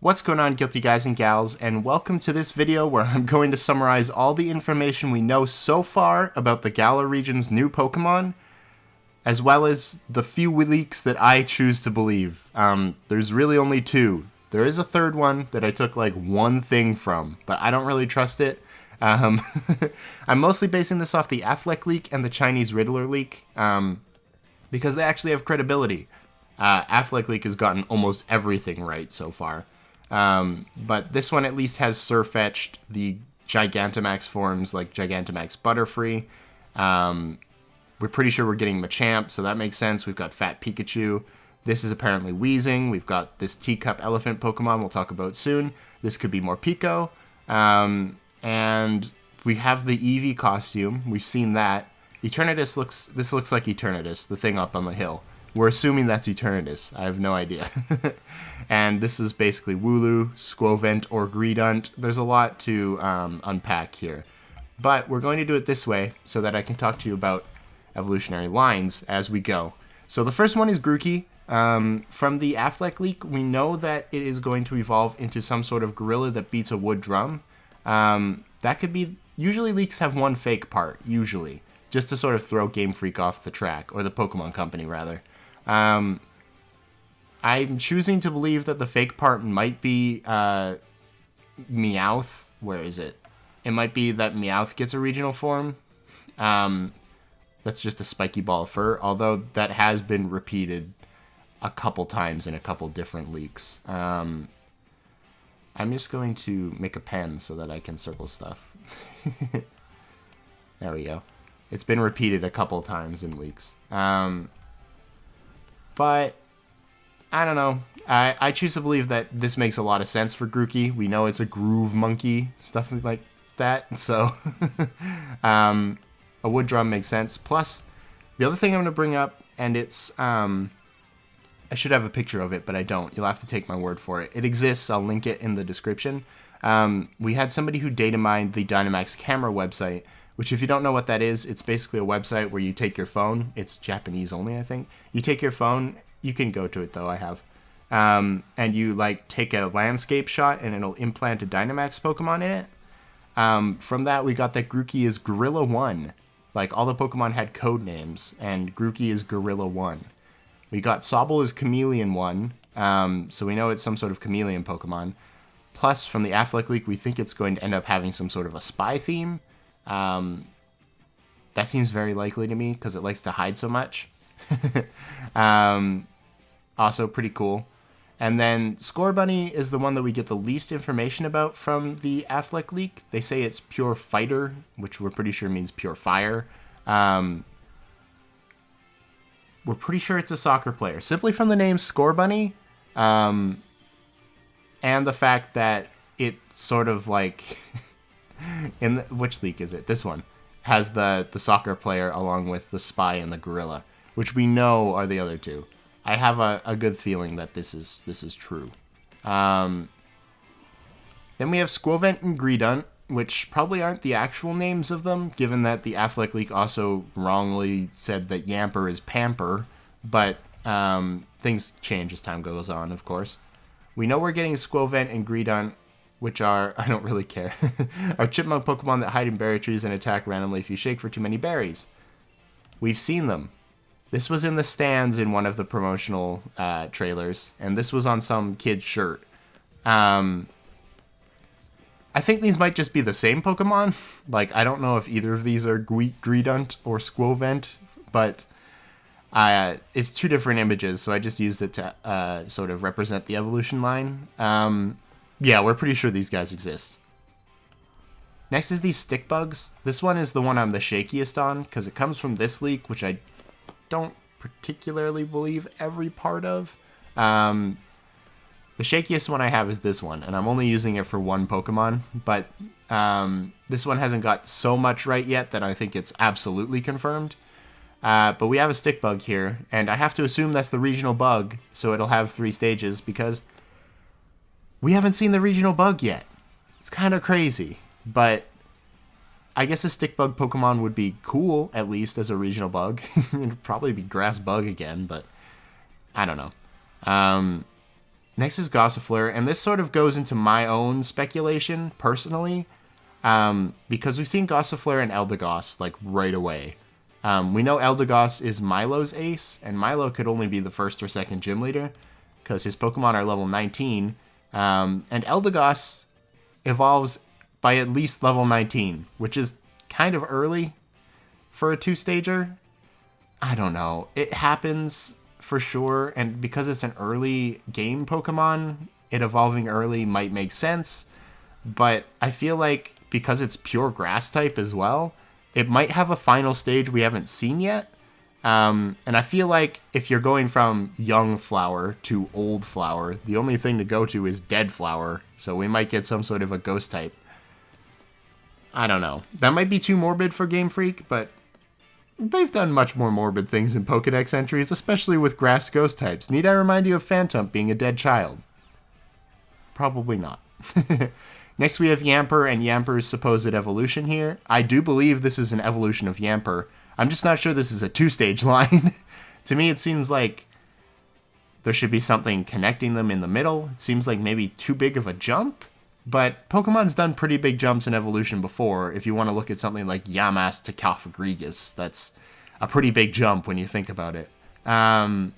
What's going on, guilty guys and gals, and welcome to this video where I'm going to summarize all the information we know so far about the Galar region's new Pokemon, as well as the few leaks that I choose to believe. There's really only two. There is a third one that I took like one thing from, but I don't really trust it. I'm mostly basing this off the Affleck leak and the Chinese Riddler leak, because they actually have credibility. Affleck leak has gotten almost everything right so far. But this one at least has sirfetch'd the Gigantamax forms like Gigantamax Butterfree. We're pretty sure we're getting Machamp, so that makes sense. We've got Fat Pikachu. This is apparently Weezing. We've got this Teacup Elephant Pokemon we'll talk about soon. This could be more Pico. And we have the Eevee costume. We've seen that. Eternatus looks like Eternatus, the thing up on the hill. We're assuming that's Eternatus. I have no idea. And this is basically Wooloo, Squirrel Vent, or Greedent. There's a lot to unpack here. But we're going to do it this way so that I can talk to you about evolutionary lines as we go. So the first one is GRU Key. From the Affleck leak, we know that it is going to evolve into some sort of gorilla that beats a wood drum. That could be... Usually leaks have one fake part, usually. Just to sort of throw Game Freak off the track, or the Pokemon Company, rather. I'm choosing to believe that the fake part might be Meowth. Where is it? It might be that Meowth gets a regional form. That's just a spiky ball of fur, although that has been repeated a couple times in a couple different leaks. I'm just going to make a pen so that I can circle stuff. There we go. It's been repeated a couple times in leaks. But I don't know. I choose to believe that this makes a lot of sense for GRU Key. We know it's a groove monkey, stuff like that. So a wood drum makes sense. Plus, the other thing I'm going to bring up, and it's... I should have a picture of it, but I don't. You'll have to take my word for it. It exists. I'll link it in the description. We had somebody who data mined the Dynomax camera website, which if you don't know what that is, it's basically a website where you take your phone. It's Japanese only, I think. You take your phone. You can go to it, though. I have. And you, like, take a landscape shot, and it'll implant a Dynomax Pokemon in it. From that, we got that GRU Key is Gorilla 1. Like, all the Pokemon had code names, and GRU Key is Gorilla 1. We got Sobble is Chameleon 1, so we know it's some sort of chameleon Pokemon. Plus, from the Affleck leak, we think it's going to end up having some sort of a spy theme. That seems very likely to me because it likes to hide so much. Also pretty cool. And then Scorebunny is the one that we get the least information about from the Affleck leak. They say it's pure fighter, which we're pretty sure means pure fire. We're pretty sure it's a soccer player, simply from the name Scorebunny, and the fact that it sort of like... which leak is it? This one has the soccer player along with the spy and the gorilla, which we know are the other two. I have a good feeling that this is true. Then we have Squirrel Vent and Greedent, which probably aren't the actual names of them, given that the Affleck leak also wrongly said that Yampere is Pamper, but things change as time goes on, of course. We know we're getting Squirrel Vent and Greedent, which are, I don't really care, are chipmunk Pokemon that hide in berry trees and attack randomly if you shake for too many berries. We've seen them. This was in the stands in one of the promotional trailers, and this was on some kid's shirt. I think these might just be the same Pokemon. Like, I don't know if either of these are Greedent or Squirrel Vent, but it's two different images, so I just used it to sort of represent the evolution line. Yeah, we're pretty sure these guys exist. Next is these Stickbugs. This one is the one I'm the shakiest on, because it comes from this leak, which I don't particularly believe every part of. The shakiest one I have is this one, and I'm only using it for one Pokemon, but this one hasn't got so much right yet that I think it's absolutely confirmed. But we have a Stickbug here, and I have to assume that's the regional bug, so it'll have 3 stages, because we haven't seen the regional bug yet. It's kind of crazy, but I guess a Stickbug Pokemon would be cool, at least, as a regional bug. It'd probably be Grass Bug again, but I don't know. Next is Gossifleur, and this sort of goes into my own speculation, personally, because we've seen Gossifleur and Eldegoss, like, right away. We know Eldegoss is Milo's ace, and Milo could only be the first or second gym leader, because his Pokemon are level 19, and Eldegoss evolves by at least level 19, which is kind of early for a two-stager. I don't know. It happens for sure, and because it's an early game Pokemon, it evolving early might make sense, but I feel like because it's pure grass type as well, it might have a final stage we haven't seen yet. And I feel like if you're going from young flower to old flower, the only thing to go to is dead flower, so we might get some sort of a ghost type. I don't know. That might be too morbid for Game Freak, but they've done much more morbid things in Pokedex entries, especially with grass ghost types. Need I remind you of Phantump being a dead child? Probably not. Next we have Yampere and Yampere's supposed evolution here. I do believe this is an evolution of Yampere. I'm just not sure this is a two-stage line. To me, it seems like there should be something connecting them in the middle. It seems like maybe too big of a jump. But Pokemon's done pretty big jumps in evolution before. If you want to look at something like Yamask to Cofagrigus, that's a pretty big jump when you think about it. I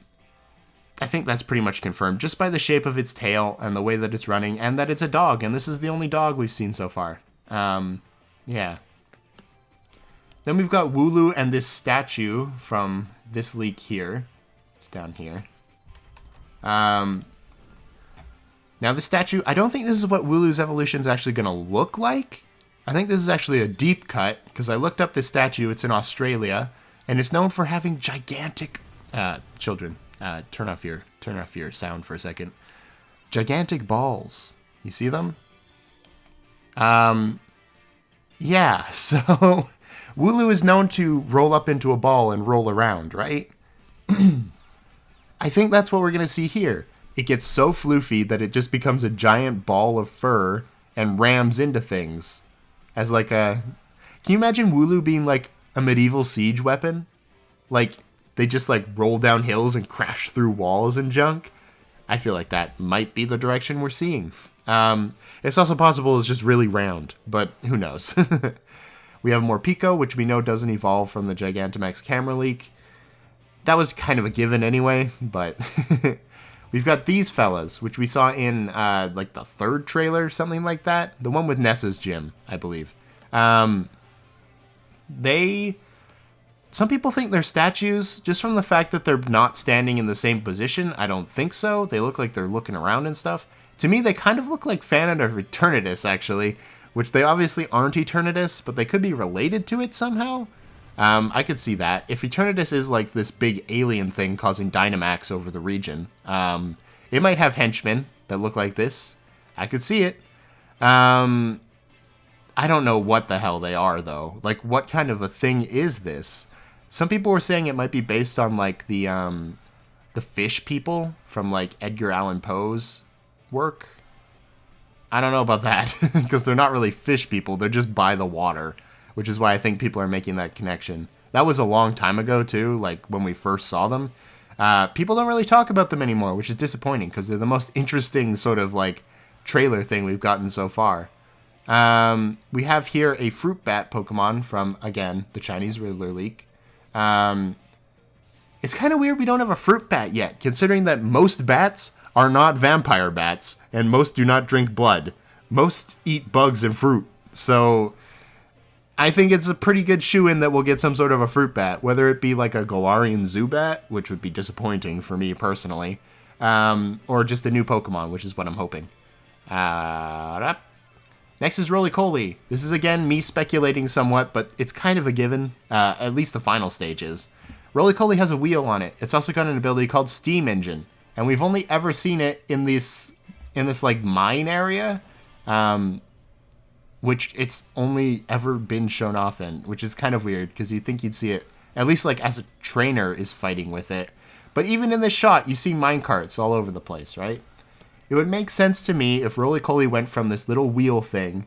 think that's pretty much confirmed just by the shape of its tail and the way that it's running, and that it's a dog, and this is the only dog we've seen so far. Yeah. Then we've got Wooloo and this statue from this leak here. It's down here. Now the statue, I don't think this is what Wooloo's evolution is actually going to look like. I think this is actually a deep cut, because I looked up this statue. It's in Australia, and it's known for having gigantic... children, turn off your sound for a second. Gigantic balls. You see them? Yeah, so... Wooloo is known to roll up into a ball and roll around, right? I think that's what we're going to see here. It gets so floofy that it just becomes a giant ball of fur and rams into things. As like a... Can you imagine Wooloo being like a medieval siege weapon? Like, they just like roll down hills and crash through walls and junk? I feel like that might be the direction we're seeing. It's also possible it's just really round, but who knows? We have Morpeko, which we know doesn't evolve from the Gigantamax camera leak. That was kind of a given anyway, but... We've got these fellas, which we saw in, like, the third trailer, something like that. The one with Nessa's gym, I believe. Some people think they're statues, just from the fact that they're not standing in the same position. I don't think so. They look like they're looking around and stuff. To me, they kind of look like Fanon of Eternatus, actually, which they obviously aren't Eternatus, but they could be related to it somehow. I could see that. If Eternatus is like this big alien thing causing Dynomax over the region, it might have henchmen that look like this. I could see it. I don't know what the hell they are, though. Like, what kind of a thing is this? Some people were saying it might be based on, like, the fish people from, like, Edgar Allan Poe's work. I don't know about that, because they're not really fish people. They're just by the water, which is why I think people are making that connection. That was a long time ago, too, like, when we first saw them. People don't really talk about them anymore, which is disappointing, because they're the most interesting sort of, like, trailer thing we've gotten so far. We have here a Fruit Bat Pokemon from, again, the Chinese Riddler leak. It's kind of weird we don't have a Fruit Bat yet, considering that most bats are not vampire bats, and most do not drink blood. Most eat bugs and fruit, so... I think it's a pretty good shoo-in that we'll get some sort of a fruit bat, whether it be like a Galarian Zubat, which would be disappointing for me personally, or just a new Pokemon, which is what I'm hoping. Next is Rollycoley. This is, again, me speculating somewhat, but it's kind of a given, at least the final stages. Rollycoley has a wheel on it. It's also got an ability called Steam Engine, and we've only ever seen it in this like, mine area, which it's only ever been shown off in, which is kind of weird, because you'd think you'd see it, at least like as a trainer is fighting with it. But even in this shot, you see minecarts all over the place, right? It would make sense to me if Rollycoley went from this little wheel thing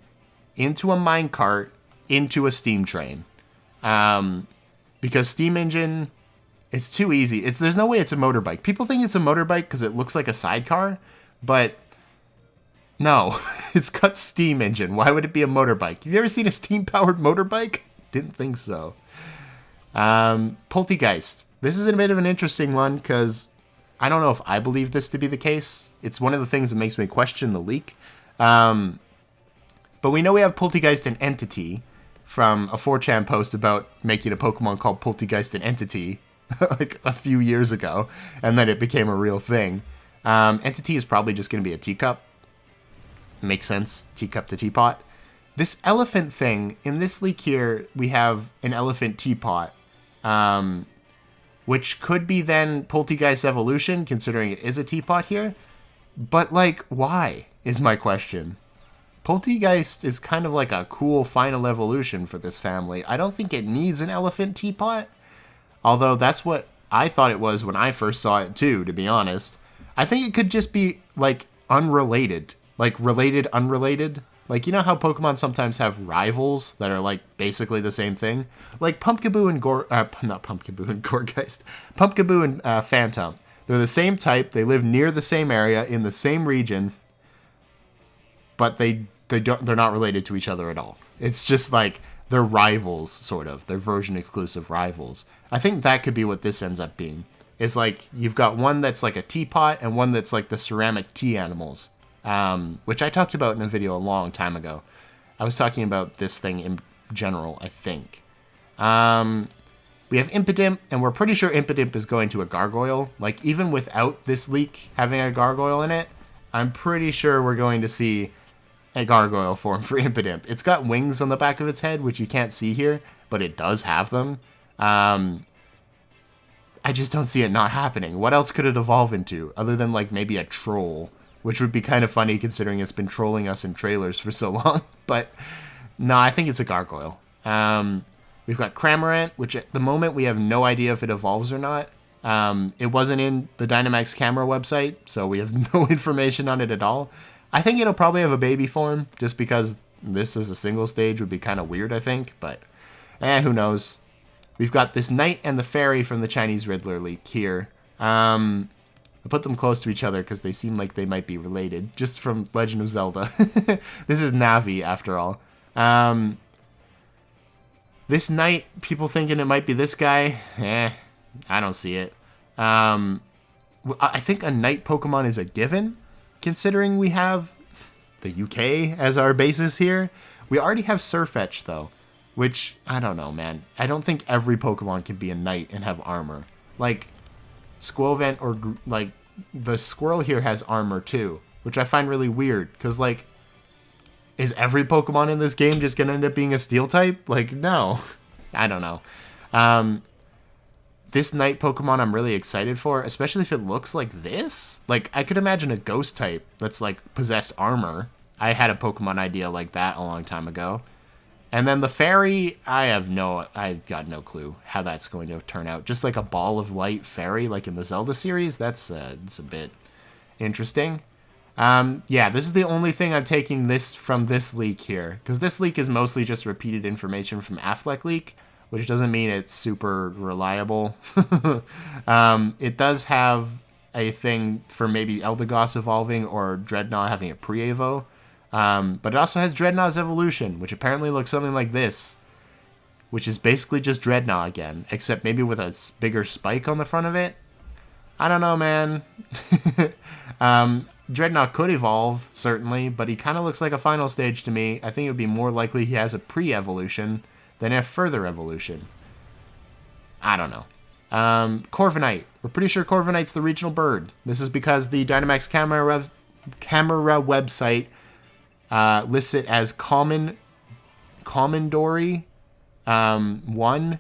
into a minecart into a steam train. Because Steam Engine, it's too easy. There's no way it's a motorbike. People think it's a motorbike because it looks like a sidecar, but no, it's got steam engine. Why would it be a motorbike? Have you ever seen a steam-powered motorbike? Didn't think so. Poltergeist. This is a bit of an interesting one because I don't know if I believe this to be the case. It's one of the things that makes me question the leak. But we know we have Poltergeist and Entity from a 4chan post about making a Pokemon called Poltergeist and Entity like a few years ago, and then it became a real thing. Entity is probably just going to be a teacup. Makes sense. Teacup to teapot. This elephant thing, in this leak here, we have an elephant teapot, which could be then Poltergeist evolution, considering it is a teapot here. But, like, why, is my question. Poltergeist is kind of like a cool final evolution for this family. I don't think it needs an elephant teapot, although that's what I thought it was when I first saw it too, to be honest. I think it could just be, like, unrelated. Like, related, unrelated. Like, you know how Pokemon sometimes have rivals that are, like, basically the same thing? Like, Pumpkaboo and not Pumpkaboo and Gourgeist. Pumpkaboo and Phantom. They're the same type, they live near the same area, in the same region, but they're not related to each other at all. It's just, like, they're rivals, sort of. They're version-exclusive rivals. I think that could be what this ends up being. Is, like, you've got one that's, like, a teapot, and one that's, like, the ceramic tea animals. Which I talked about in a video a long time ago. I was talking about this thing in general, I think. We have Impidimp, and we're pretty sure Impidimp is going to a Gargoyle. Like, even without this leak having a Gargoyle in it, I'm pretty sure we're going to see a Gargoyle form for Impidimp. It's got wings on the back of its head, which you can't see here, but it does have them. I just don't see it not happening. What else could it evolve into, other than, like, maybe a troll? Which would be kind of funny considering it's been trolling us in trailers for so long. But, no, I think it's a Gargoyle. We've got Cramorant, which at the moment we have no idea if it evolves or not. It wasn't in the Dynomax camera website, so we have no information on it at all. I think it'll probably have a baby form, just because this as a single stage would be kind of weird, I think. But, who knows. We've got this Knight and the Fairy from the Chinese Riddler leak here. I put them close to each other because they seem like they might be related, just from Legend of Zelda. This is Navi, after all. This Knight, people thinking it might be this guy. I don't see it. I think a Knight Pokemon is a given, considering we have the UK as our basis here. We already have Sirfetch'd, though, which, I don't know, man. I don't think every Pokemon can be a Knight and have armor. Like, Squirrel Vent or, like, the Squirrel here has armor too, which I find really weird, because, like, is every Pokemon in this game just gonna end up being a Steel type? Like, no. I don't know. This Knight Pokemon I'm really excited for, especially if it looks like this. Like, I could imagine a Ghost type that's, like, possessed armor. I had a Pokemon idea like that a long time ago. And then the Fairy, I've got no clue how that's going to turn out. Just like a ball of light fairy, like in the Zelda series, it's a bit interesting. Yeah, this is the only thing I'm taking from this leak here, because this leak is mostly just repeated information from Affleck leak, which doesn't mean it's super reliable. It does have a thing for maybe Eldegoss evolving or Dreadnought having a pre-evo. But it also has Dreadnought's evolution, which apparently looks something like this, which is basically just Dreadnought again, except maybe with a bigger spike on the front of it. I don't know, man. Dreadnought could evolve, certainly, but he kind of looks like a final stage to me. I think it would be more likely he has a pre-evolution than a further evolution. I don't know. Corviknight. We're pretty sure Corviknight's the regional bird. This is because the Dynomax camera website lists it as Commandori 1.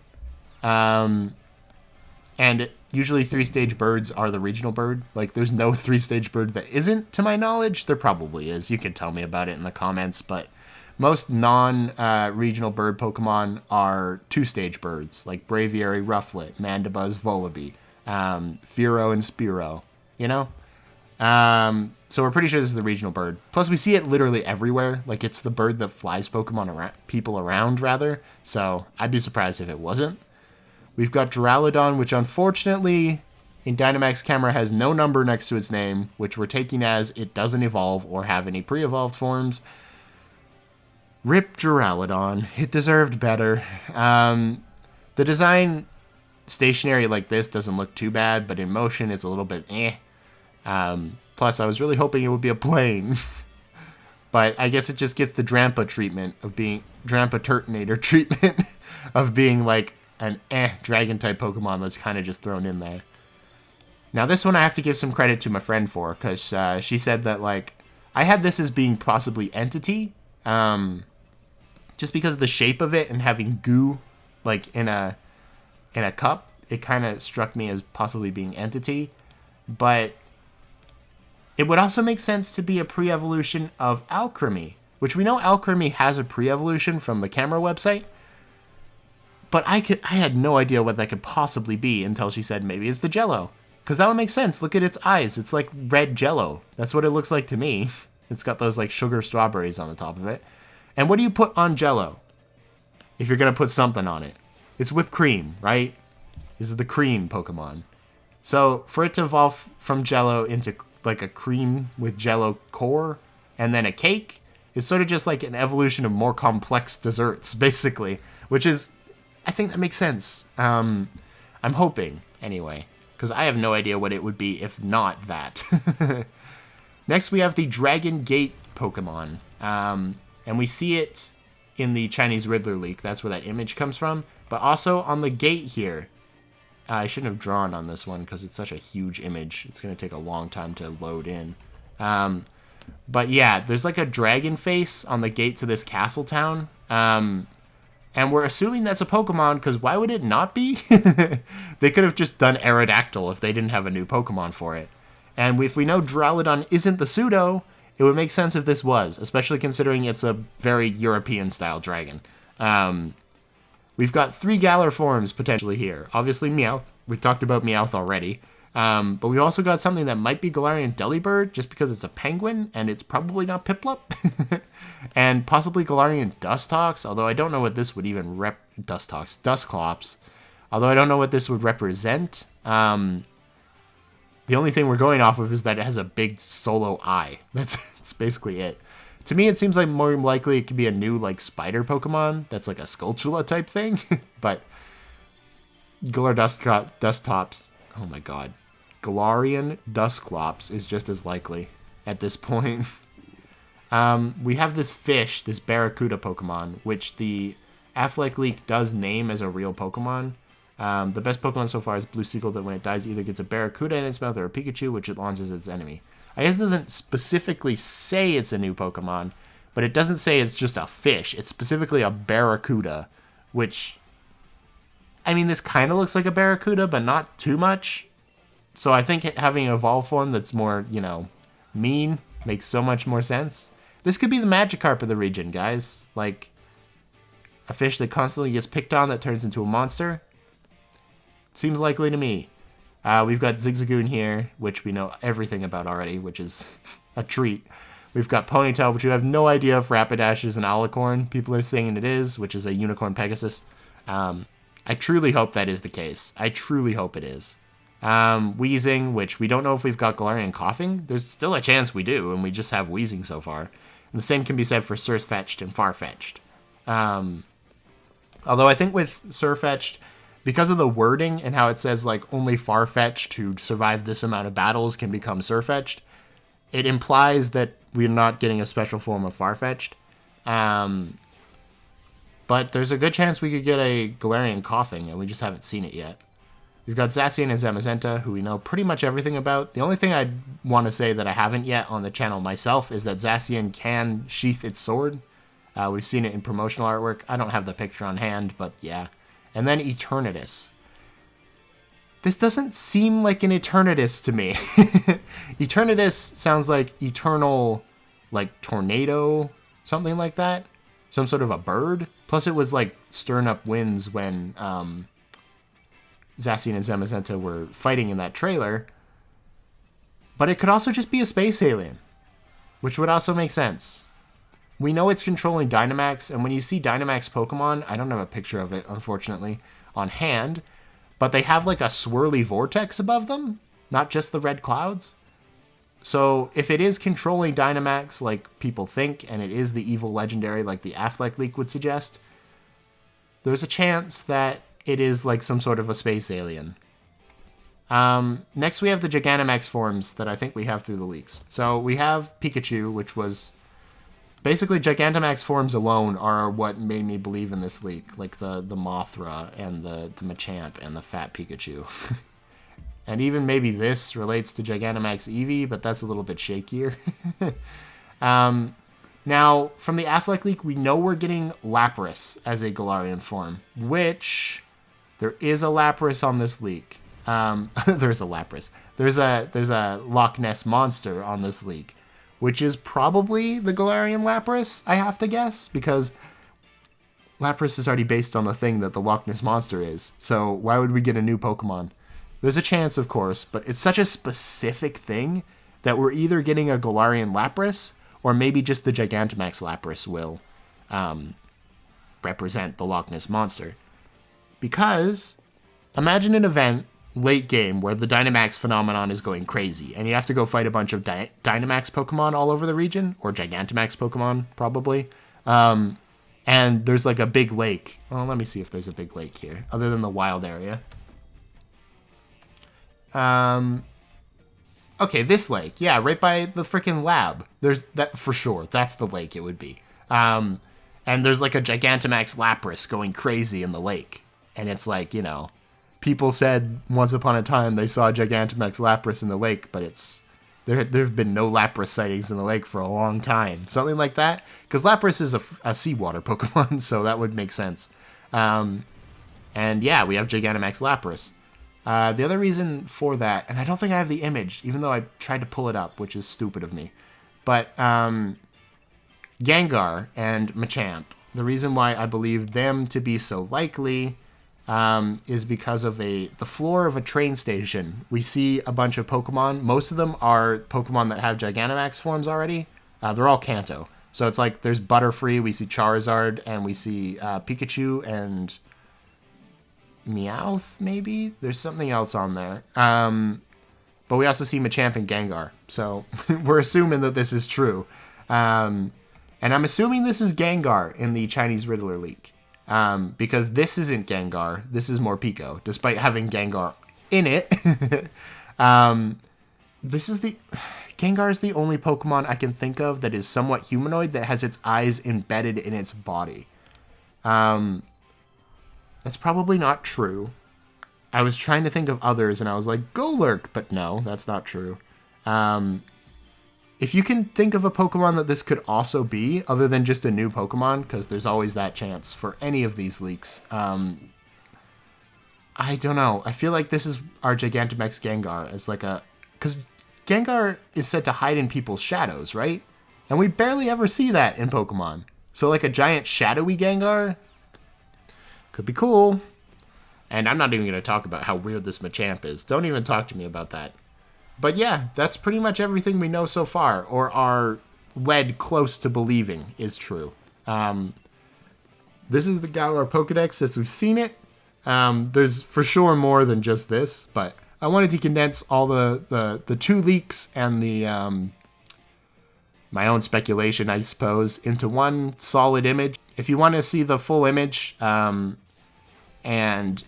And usually 3-stage birds are the regional bird. Like, there's no 3-stage bird that isn't, to my knowledge. There probably is. You can tell me about it in the comments, but most non-regional bird Pokemon are 2-stage birds, like Braviary, Rufflet, Mandibuzz, Volibee, Fearow, and Spearow, you know? So we're pretty sure this is the regional bird. Plus, we see it literally everywhere. Like, it's the bird that flies people around, rather. So I'd be surprised if it wasn't. We've got Duraludon, which unfortunately in Dynomax, camera has no number next to its name, which we're taking as it doesn't evolve or have any pre-evolved forms. Rip Duraludon. It deserved better. The design stationary like this doesn't look too bad, but in motion it's a little bit eh. Plus, I was really hoping it would be a plane. But I guess it just gets the Drampa treatment of being... Drampa Turtonator treatment of being like an dragon-type Pokemon that's kind of just thrown in there. Now, this one I have to give some credit to my friend for, because she said that, like, I had this as being possibly Entity, just because of the shape of it and having goo, like, in a cup. It kind of struck me as possibly being Entity, but it would also make sense to be a pre-evolution of Alcremie, which we know Alcremie has a pre-evolution from the camera website, but I had no idea what that could possibly be until she said maybe it's the Jello. Because that would make sense. Look at its eyes. It's like red Jello. That's what it looks like to me. It's got those like sugar strawberries on the top of it. And what do you put on Jello? If you're going to put something on it. It's whipped cream, right? This is the cream Pokemon. So for it to evolve from Jello into like a cream with Jello core and then a cake is sort of just like an evolution of more complex desserts, basically. Which is, I think that makes sense. I'm hoping, anyway. Because I have no idea what it would be if not that. Next, we have the Dragon Gate Pokemon. And we see it in the Chinese Riddler leak. That's where that image comes from. But also on the gate here. I shouldn't have drawn on this one because it's such a huge image. It's going to take a long time to load in. But yeah, there's like a dragon face on the gate to this castle town. And we're assuming that's a Pokemon, because why would it not be? They could have just done Aerodactyl if they didn't have a new Pokemon for it. And if we know Duraludon isn't the pseudo, it would make sense if this was, especially considering it's a very European-style dragon. We've got 3 Galar forms potentially here. Obviously Meowth. We've talked about Meowth already. But we've also got something that might be Galarian Delibird, just because it's a penguin, and it's probably not Piplup. And possibly Galarian Dustox, although I don't know what this would even Dusclops. Although I don't know what this would represent. The only thing we're going off of is that it has a big solo eye. That's basically it. To me, it seems like more likely it could be a new, like, spider Pokemon that's like a Skulltula type thing. But Galar Dustops, oh my god. Galarian Dusclops is just as likely at this point. We have this fish, this Barracuda Pokemon, which the Affleck leak does name as a real Pokemon. The best Pokemon so far is Blue Seagull, that when it dies either gets a Barracuda in its mouth or a Pikachu, which it launches its enemy. I guess it doesn't specifically say it's a new Pokemon, but it doesn't say it's just a fish. It's specifically a Barracuda, which, I mean, this kind of looks like a Barracuda, but not too much. So I think having an evolved form that's more, you know, mean makes so much more sense. This could be the Magikarp of the region, guys. Like, a fish that constantly gets picked on that turns into a monster. Seems likely to me. We've got Zigzagoon here, which we know everything about already, which is a treat. We've got Ponytail, which we have no idea if Rapidash is an Alicorn. People are saying it is, which is a Unicorn Pegasus. I truly hope that is the case. I truly hope it is. Wheezing, which we don't know if we've got Galarian Coughing. There's still a chance we do, and we just have Wheezing so far. And the same can be said for Sirfetch'd and Farfetch'd. Although I think with Sirfetch'd, because of the wording and how it says, like, only Farfetch'd to survive this amount of battles can become Sirfetch'd, it implies that we're not getting a special form of Farfetch'd. But there's a good chance we could get a Galarian Coughing, and we just haven't seen it yet. We've got Zacian and Zamazenta, who we know pretty much everything about. The only thing I'd want to say that I haven't yet on the channel myself is that Zacian can sheath its sword. We've seen it in promotional artwork. I don't have the picture on hand, but yeah. And then Eternatus. This doesn't seem like an Eternatus to me. Eternatus sounds like eternal, like, tornado, something like that. Some sort of a bird. Plus it was, like, stirring up winds when Zacian and Zamazenta were fighting in that trailer. But it could also just be a space alien, which would also make sense. We know it's controlling Dynomax, and when you see Dynomax Pokemon, I don't have a picture of it, unfortunately, on hand, but they have like a swirly vortex above them, not just the red clouds. So if it is controlling Dynomax like people think, and it is the evil legendary like the Affleck leak would suggest, there's a chance that it is like some sort of a space alien. Next we have the Gigantamax forms that I think we have through the leaks. So we have Pikachu, which was... Basically, Gigantamax forms alone are what made me believe in this leak. Like the Mothra and the Machamp and the Fat Pikachu. And even maybe this relates to Gigantamax Eevee, but that's a little bit shakier. Now, from the Affleck leak, we know we're getting Lapras as a Galarian form, which there is a Lapras on this leak. There's a Lapras. There's a Loch Ness Monster on this leak, which is probably the Galarian Lapras, I have to guess, because Lapras is already based on the thing that the Loch Ness Monster is. So why would we get a new Pokemon? There's a chance, of course, but it's such a specific thing that we're either getting a Galarian Lapras, or maybe just the Gigantamax Lapras will represent the Loch Ness Monster. Because imagine an event late game where the Dynomax phenomenon is going crazy, and you have to go fight a bunch of Dynomax Pokemon all over the region, or Gigantamax Pokemon, probably. And there's like a big lake. Well, let me see if there's a big lake here, other than the wild area. Okay, this lake. Yeah, right by the freaking lab. There's that for sure. That's the lake it would be. And there's like a Gigantamax Lapras going crazy in the lake. And it's like, you know, people said once upon a time they saw a Gigantamax Lapras in the lake, but there have been no Lapras sightings in the lake for a long time. Something like that. Because Lapras is a seawater Pokemon, so that would make sense. And yeah, we have Gigantamax Lapras. The other reason for that, and I don't think I have the image, even though I tried to pull it up, which is stupid of me. But Gengar and Machamp, the reason why I believe them to be so likely is because of the floor of a train station. We see a bunch of Pokemon. Most of them are Pokemon that have Gigantamax forms already. They're all Kanto. So it's like there's Butterfree, we see Charizard, and we see Pikachu and Meowth, maybe? There's something else on there. But we also see Machamp and Gengar. So we're assuming that this is true. And I'm assuming this is Gengar in the Chinese Riddler leak. Because this isn't Gengar. This is more Pico, despite having Gengar in it. Gengar is the only Pokemon I can think of that is somewhat humanoid that has its eyes embedded in its body. That's probably not true. I was trying to think of others, and I was like, Golurk, but no, that's not true. If you can think of a Pokemon that this could also be, other than just a new Pokemon, because there's always that chance for any of these leaks, I don't know. I feel like this is our Gigantamax Gengar as like a... Because Gengar is said to hide in people's shadows, right? And we barely ever see that in Pokemon. So like a giant shadowy Gengar could be cool. And I'm not even going to talk about how weird this Machamp is. Don't even talk to me about that. But yeah, that's pretty much everything we know so far, or are led close to believing is true. This is the Galar Pokedex as we've seen it. There's for sure more than just this, but I wanted to condense all the two leaks and the my own speculation, I suppose, into one solid image. If you want to see the full image, and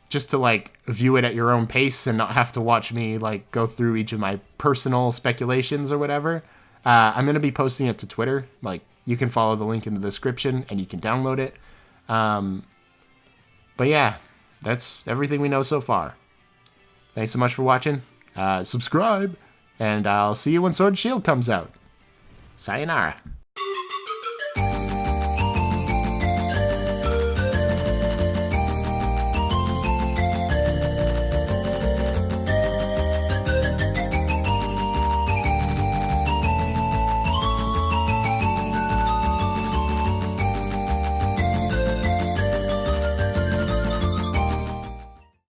just to like view it at your own pace and not have to watch me like go through each of my personal speculations or whatever, I'm going to be posting it to Twitter. Like, you can follow the link in the description and you can download it. But yeah, that's everything we know so far. Thanks so much for watching. Subscribe, and I'll see you when Sword and Shield comes out. Sayonara.